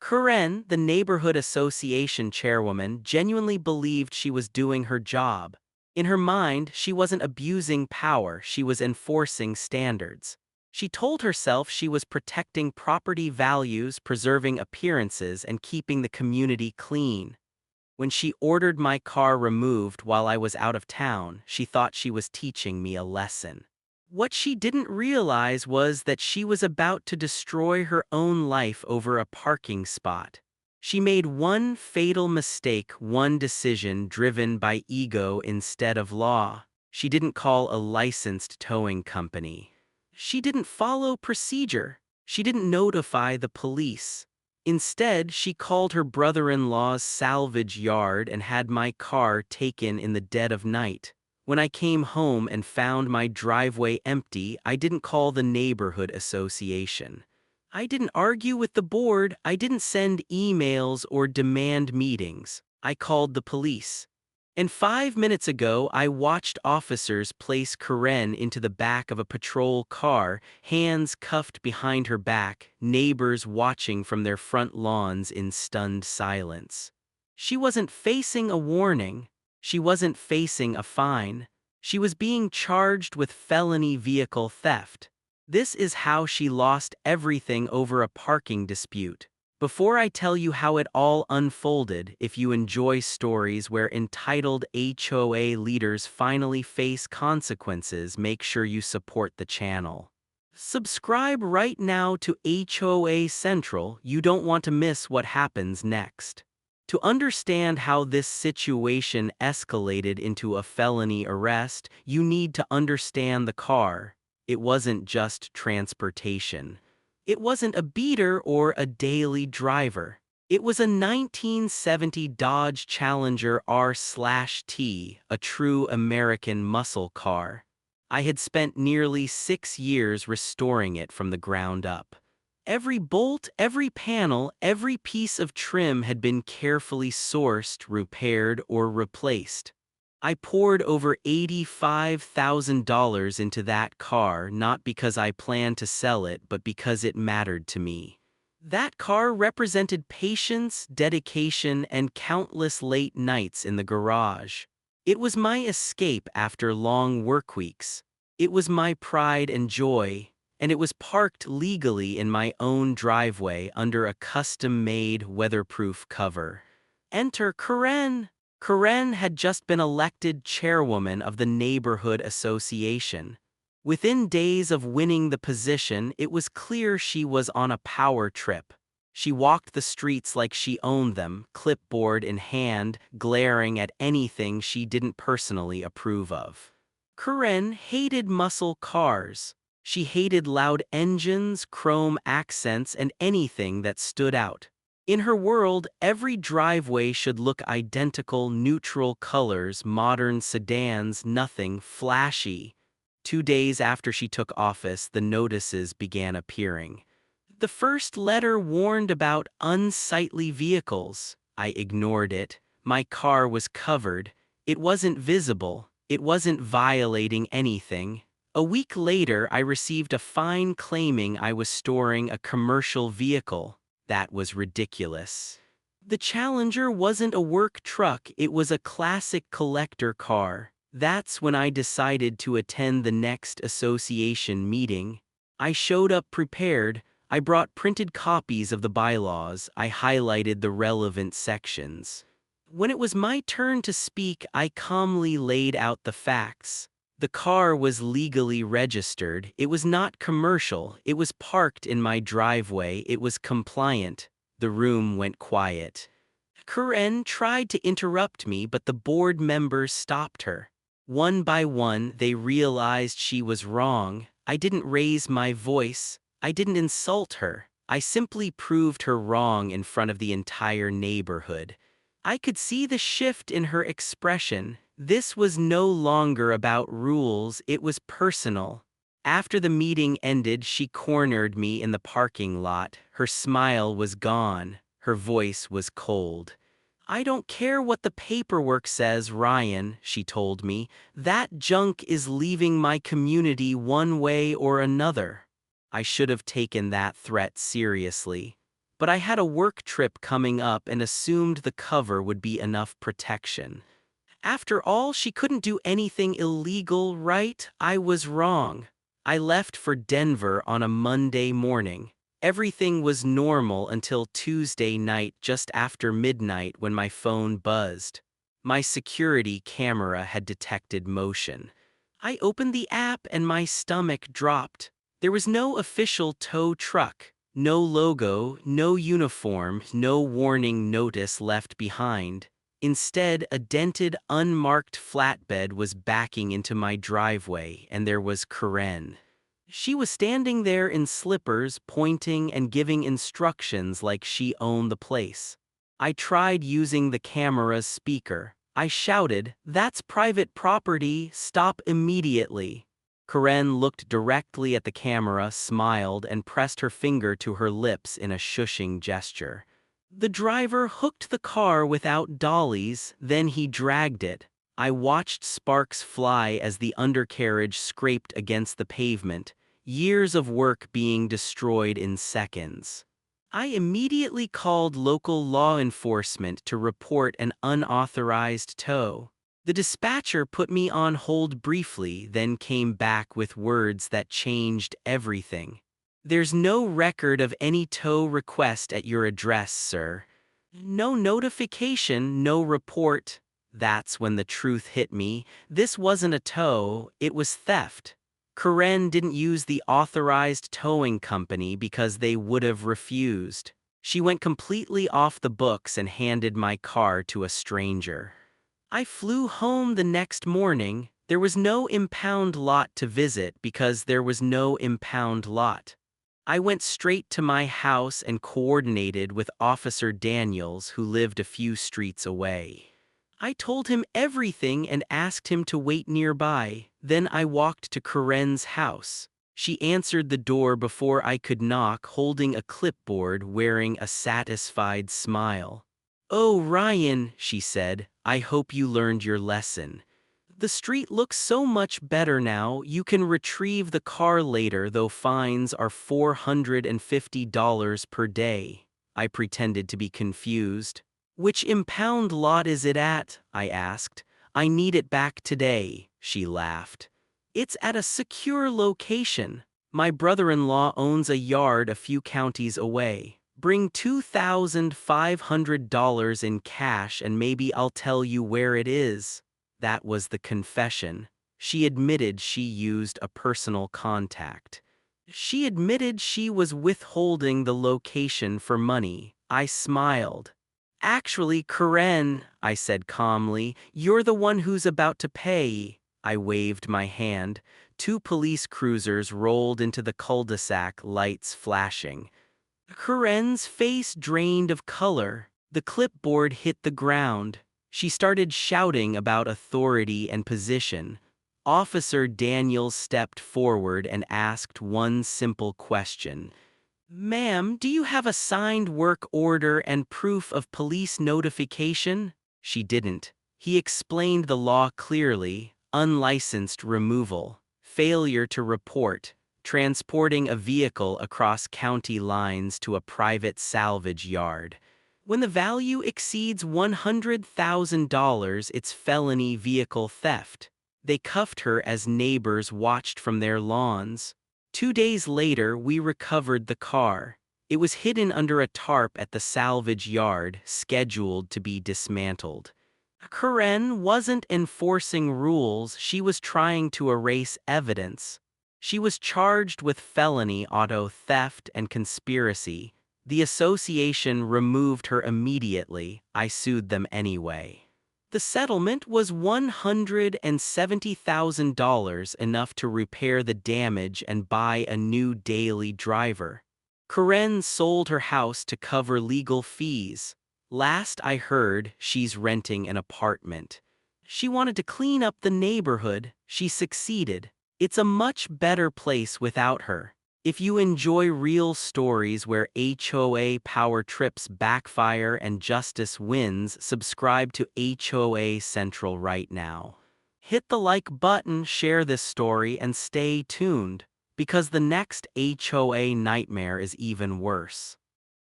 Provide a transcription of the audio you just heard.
Karen, the neighborhood association chairwoman, genuinely believed she was doing her job. In her mind, she wasn't abusing power, she was enforcing standards. She told herself she was protecting property values, preserving appearances, and keeping the community clean. When she ordered my car removed while I was out of town, she thought she was teaching me a lesson. What she didn't realize was that she was about to destroy her own life over a parking spot. She made one fatal mistake, one decision driven by ego instead of law. She didn't call a licensed towing company. She didn't follow procedure. She didn't notify the police. Instead, she called her brother-in-law's salvage yard and had my car taken in the dead of night. When I came home and found my driveway empty, I didn't call the neighborhood association. I didn't argue with the board, I didn't send emails or demand meetings. I called the police. And 5 minutes ago, I watched officers place Karen into the back of a patrol car, hands cuffed behind her back, neighbors watching from their front lawns in stunned silence. She wasn't facing a warning. She wasn't facing a fine. She was being charged with felony vehicle theft. This is how she lost everything over a parking dispute. Before I tell you how it all unfolded, if you enjoy stories where entitled HOA leaders finally face consequences, make sure you support the channel. Subscribe right now to HOA Central, you don't want to miss what happens next. To understand how this situation escalated into a felony arrest, you need to understand the car. It wasn't just transportation. It wasn't a beater or a daily driver. It was a 1970 Dodge Challenger R/T, a true American muscle car. I had spent nearly 6 years restoring it from the ground up. Every bolt, every panel, every piece of trim had been carefully sourced, repaired, or replaced. I poured over $85,000 into that car, not because I planned to sell it, but because it mattered to me. That car represented patience, dedication, and countless late nights in the garage. It was my escape after long work weeks. It was my pride and joy, and it was parked legally in my own driveway under a custom-made weatherproof cover. Enter Karen. Karen had just been elected chairwoman of the neighborhood association. Within days of winning the position, it was clear she was on a power trip. She walked the streets like she owned them, clipboard in hand, glaring at anything she didn't personally approve of. Karen hated muscle cars. She hated loud engines, chrome accents, and anything that stood out. In her world, every driveway should look identical, neutral colors, modern sedans, nothing flashy. 2 days after she took office, the notices began appearing. The first letter warned about unsightly vehicles. I ignored it. My car was covered. It wasn't visible. It wasn't violating anything. A week later, I received a fine claiming I was storing a commercial vehicle. That was ridiculous. The Challenger wasn't a work truck, it was a classic collector car. That's when I decided to attend the next association meeting. I showed up prepared. I brought printed copies of the bylaws. I highlighted the relevant sections. When it was my turn to speak, I calmly laid out the facts. The car was legally registered, it was not commercial, it was parked in my driveway, it was compliant. The room went quiet. Karen tried to interrupt me, but the board members stopped her. One by one, they realized she was wrong. I didn't raise my voice. I didn't insult her. I simply proved her wrong in front of the entire neighborhood. I could see the shift in her expression. This was no longer about rules, it was personal. After the meeting ended, she cornered me in the parking lot. Her smile was gone. Her voice was cold. "I don't care what the paperwork says, Ryan," she told me. "That junk is leaving my community one way or another." I should have taken that threat seriously. but I had a work trip coming up and assumed the cover would be enough protection. After all, she couldn't do anything illegal, right? I was wrong. I left for Denver on a Monday morning. Everything was normal until Tuesday night just after midnight when my phone buzzed. My security camera had detected motion. I opened the app and my stomach dropped. There was no official tow truck, no logo, no uniform, no warning notice left behind. Instead, a dented, unmarked flatbed was backing into my driveway, and there was Karen. She was standing there in slippers, pointing and giving instructions like she owned the place. I tried using the camera's speaker. I shouted, "That's private property, stop immediately." Karen looked directly at the camera, smiled, and pressed her finger to her lips in a shushing gesture. The driver hooked the car without dollies, then he dragged it. I watched sparks fly as the undercarriage scraped against the pavement, years of work being destroyed in seconds. I immediately called local law enforcement to report an unauthorized tow. The dispatcher put me on hold briefly, then came back with words that changed everything. "There's no record of any tow request at your address, sir. No notification, no report." That's when the truth hit me. This wasn't a tow, it was theft. Karen didn't use the authorized towing company because they would have refused. She went completely off the books and handed my car to a stranger. I flew home the next morning. There was no impound lot to visit because there was no impound lot. I went straight to my house and coordinated with Officer Daniels, who lived a few streets away. I told him everything and asked him to wait nearby. Then I walked to Karen's house. She answered the door before I could knock, holding a clipboard, wearing a satisfied smile. "Oh, Ryan," she said, "I hope you learned your lesson. The street looks so much better now. You can retrieve the car later, though fines are $450 per day." I pretended to be confused. "Which impound lot is it at?" I asked. "I need it back today," she laughed. "It's at a secure location. My brother-in-law owns a yard a few counties away. Bring $2,500 in cash and maybe I'll tell you where it is." That was the confession. She admitted she used a personal contact. She admitted she was withholding the location for money. I smiled. "Actually, Karen," I said calmly, "you're the one who's about to pay." I waved my hand. 2 police cruisers rolled into the cul-de-sac, lights flashing. Karen's face drained of color. The clipboard hit the ground. She started shouting about authority and position. Officer Daniels stepped forward and asked one simple question. "Ma'am, do you have a signed work order and proof of police notification?" She didn't. He explained the law clearly: unlicensed removal, failure to report, transporting a vehicle across county lines to a private salvage yard. When the value exceeds $100,000, it's felony vehicle theft. They cuffed her as neighbors watched from their lawns. 2 days later, we recovered the car. It was hidden under a tarp at the salvage yard, scheduled to be dismantled. Karen wasn't enforcing rules, she was trying to erase evidence. She was charged with felony auto theft and conspiracy. The association removed her immediately. I sued them anyway. The settlement was $170,000, enough to repair the damage and buy a new daily driver. Karen sold her house to cover legal fees. Last I heard, she's renting an apartment. She wanted to clean up the neighborhood. She succeeded. It's a much better place without her. If you enjoy real stories where HOA power trips backfire and justice wins, subscribe to HOA Central right now. Hit the like button, share this story, and stay tuned, because the next HOA nightmare is even worse.